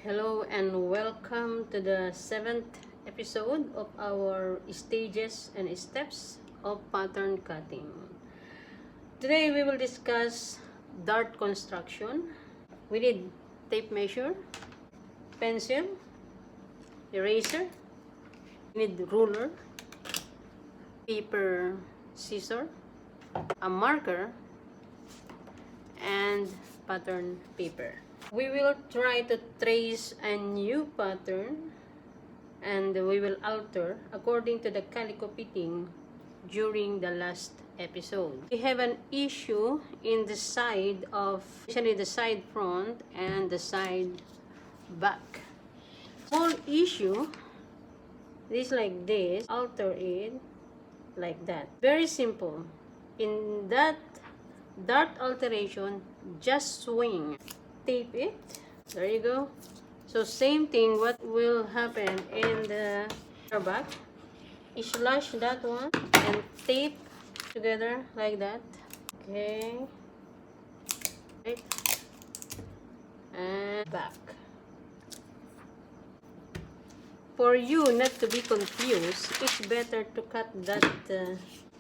Hello and welcome to the 7th episode of our stages and steps of pattern cutting. Today we will discuss dart construction. We need tape measure, pencil, eraser, we need ruler, paper scissor, a marker, and pattern paper. We will try to trace a new pattern and we will alter according to the calico fitting during the last episode. We have an issue in the side of, especially the side front and the side back. Small issue, this like this, alter it like that. Very simple. In that dart alteration, just swing. Tape it. There you go. So same thing, what will happen in the back, slash that one and tape together like that. Okay. Right. And back. For you not to be confused, it's better to cut that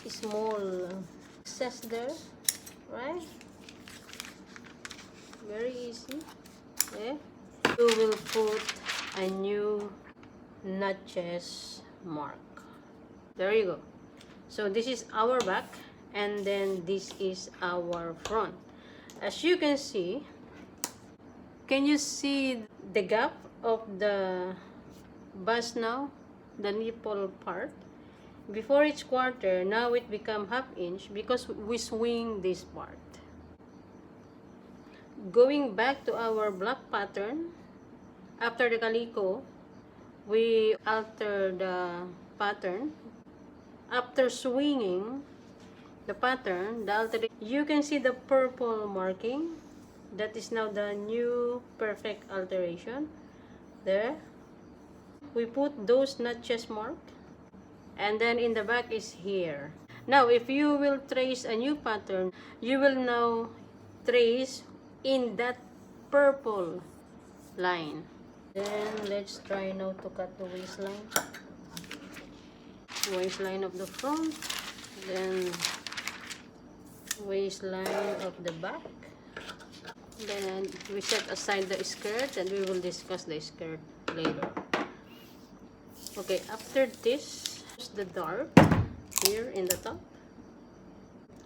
small excess there, right? Very easy. Okay. You will put a new notches mark. There you go. So this is our back and then this is our front. As you can see you see the gap of the bust now? The nipple part. Before it's quarter, now it become half inch because we swing this part. Going back to our black pattern, after the calico, we alter the pattern. After swinging the pattern, you can see the purple marking. That is now the new perfect alteration. There. We put those notches mark. And then in the back is here. Now, if you will trace a new pattern, you will now trace in that purple line. Then let's try now to cut the waistline. Waistline of the front, then waistline of the back. Then we set aside the skirt and we will discuss the skirt later. Okay, after this, the dart here in the top.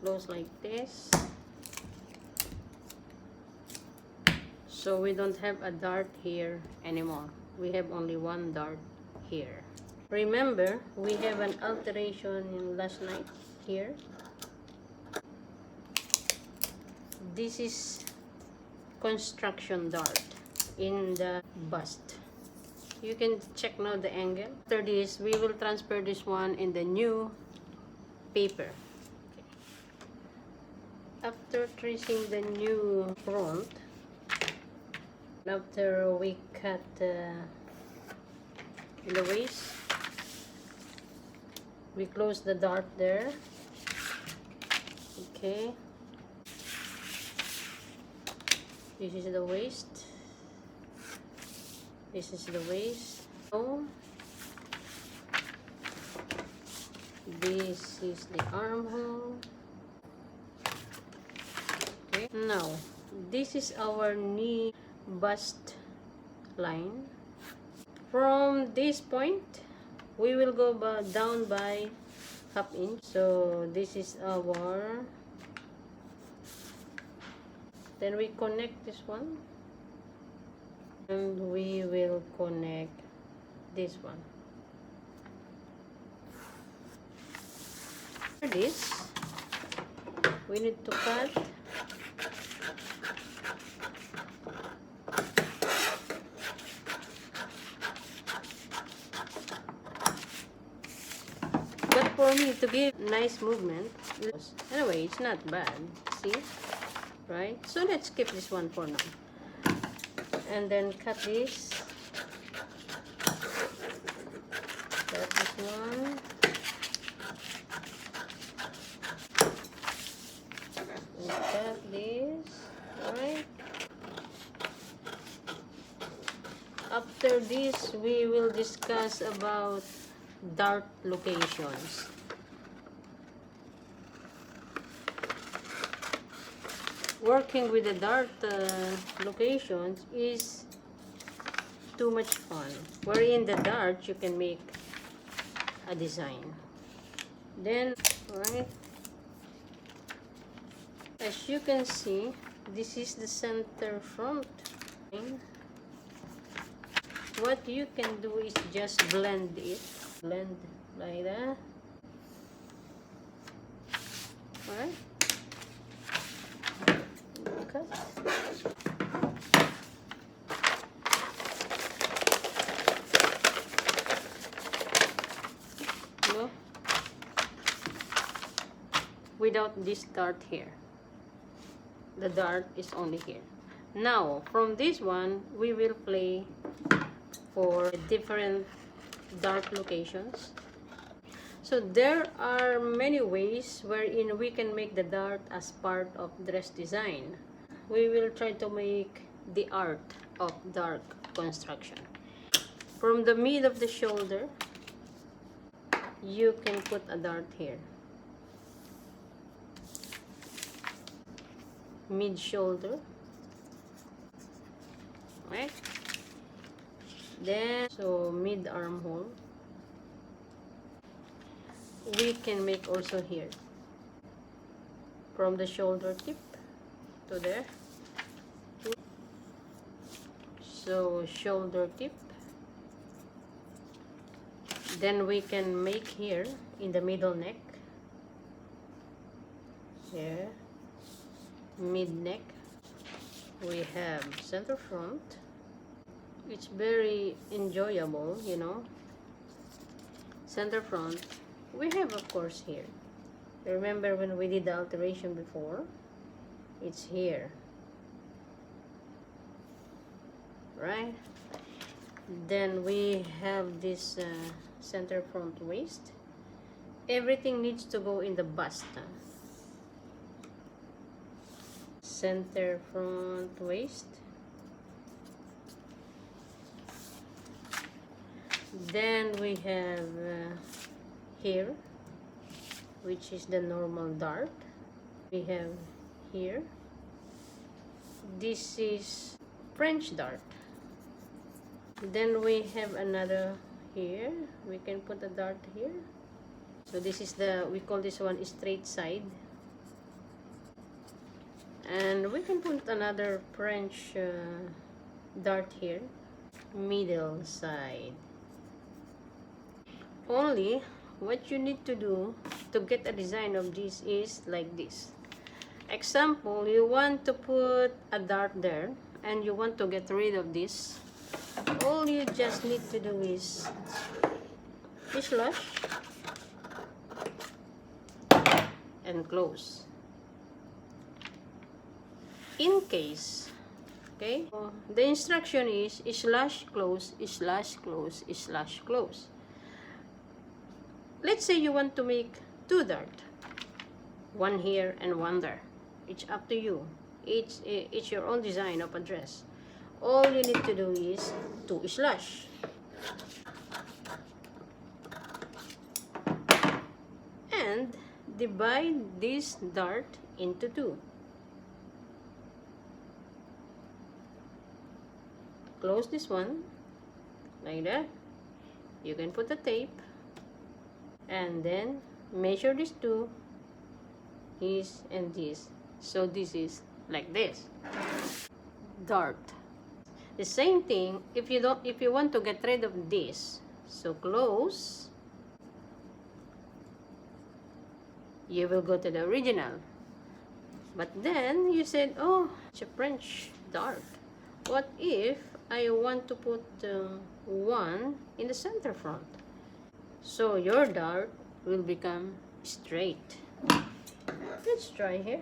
Close like this. So we don't have a dart here anymore. We have only one dart here. Remember, we have an alteration in last night here. This is construction dart in the bust. You can check now the angle. After this, we will transfer this one in the new paper. Okay. After tracing the new front, after we cut in the waist, we close the dart there. Okay. This is the waist. This is the waist. Oh. This is the armhole. Okay. Now, this is our knee bust line. From this point, we will go down by half inch. So this is our, then we connect this one and we will connect this one. For this, we need to cut for me to give nice movement. Anyway, it's not bad. See? Right? So let's skip this one for now. And then cut this. Cut this one. And cut this. Alright? After this, we will discuss about dart locations. Working with the dart locations is too much fun. Wherein the dart, you can make a design. Then, right, as you can see, this is the center front. What you can do is just blend it. Blend like that. Alright. Cut. No. Without this dart here. The dart is only here. Now, from this one, we will play for different dart locations. So there are many ways wherein we can make the dart as part of dress design. We will try to make the art of dart construction. From the mid of the shoulder, you can put a dart here. Mid shoulder, right? Then, so mid armhole, we can make also here. From the shoulder tip to there. So shoulder tip. Then we can make here in the middle neck. Here. Mid neck. We have center front. It's very enjoyable, you know. Center front. We have, of course, here. Remember when we did the alteration before? It's here. Right? Then we have this center front waist. Everything needs to go in the bust. Center front waist. Then we have here, which is the normal dart. We have here. This is French dart. Then we have another here. We can put a dart here. So this is the, we call this one straight side. And we can put another French dart here. Middle side. Only what you need to do to get a design of this is like this. Example, you want to put a dart there and you want to get rid of this. All you just need to do is slash and close. In case, okay, the instruction is slash close, slash close, slash close. Let's say you want to make two dart, one here and one there. It's up to you. It's your own design of a dress. All you need to do is to slash. And divide this dart into two. Close this one like that. You can put the tape and then measure these two, this and this. So this is like this. Dart. The same thing if you want to get rid of this. So close. You will go to the original. But then you said, oh, it's a French dart. What if I want to put one in the center front? So your dart will become straight. Let's try here.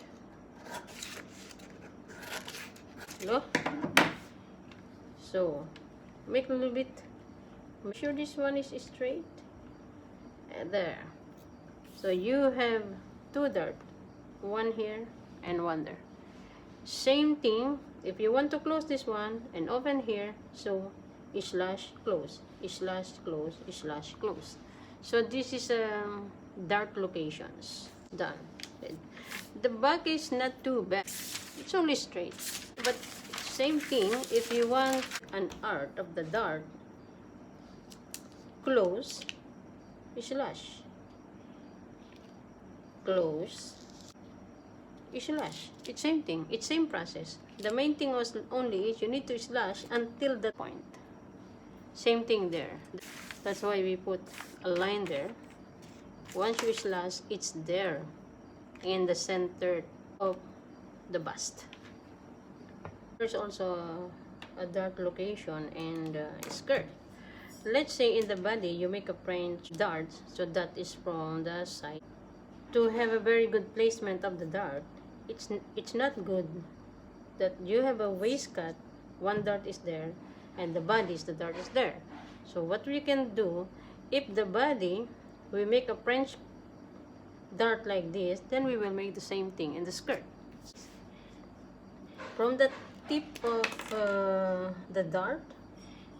Look. So make a little bit. Make sure this one is straight. And there. So you have two dart, one here and one there. Same thing. If you want to close this one and open here, so slash close, slash close, slash close. So this is dart locations done. The back is not too bad. It's only straight. But same thing, if you want an art of the dart, close, slash, close, slash. It's same thing. It's same process. The main thing was only is you need to slash until the point. Same thing there. That's why we put a line there. Once you slash, it's there in the center of the bust. There's also a dart location and skirt. Let's say in the body you make a French dart, so that is from the side. To have a very good placement of the dart, it's not good that you have a waistcut, one dart is there, and the dart is there. So what we can do, if the body, we make a French dart like this, then we will make the same thing in the skirt. From the tip of the dart,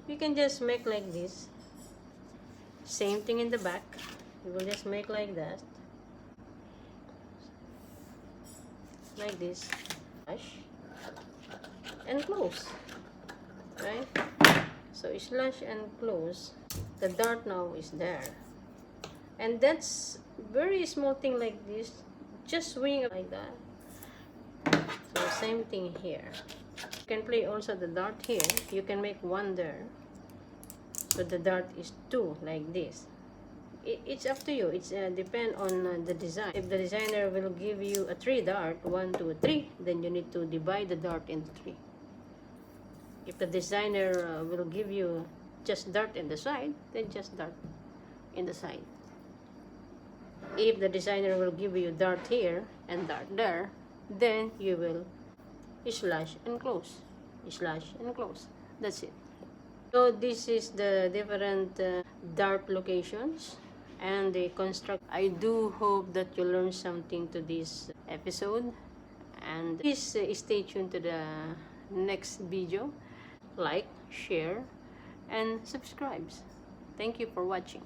you can just make like this. Same thing in the back. You will just make like that. Like this. And close. Right? So slash and close. The dart now is there. And that's very small thing like this. Just swing like that. So same thing here. You can play also the dart here. You can make one there. So the dart is two like this. It's up to you. It's depend on the design. If the designer will give you a 3 dart, 1, 2, 3, then you need to divide the dart into 3. If the designer will give you just dart in the side, then just dart in the side. If the designer will give you dart here and dart there, then you will slash and close, slash and close. That's it. So this is the different dart locations and the construct. I do hope that you learned something to this episode, and please stay tuned to the next video. Like, share, and subscribe. Thank you for watching.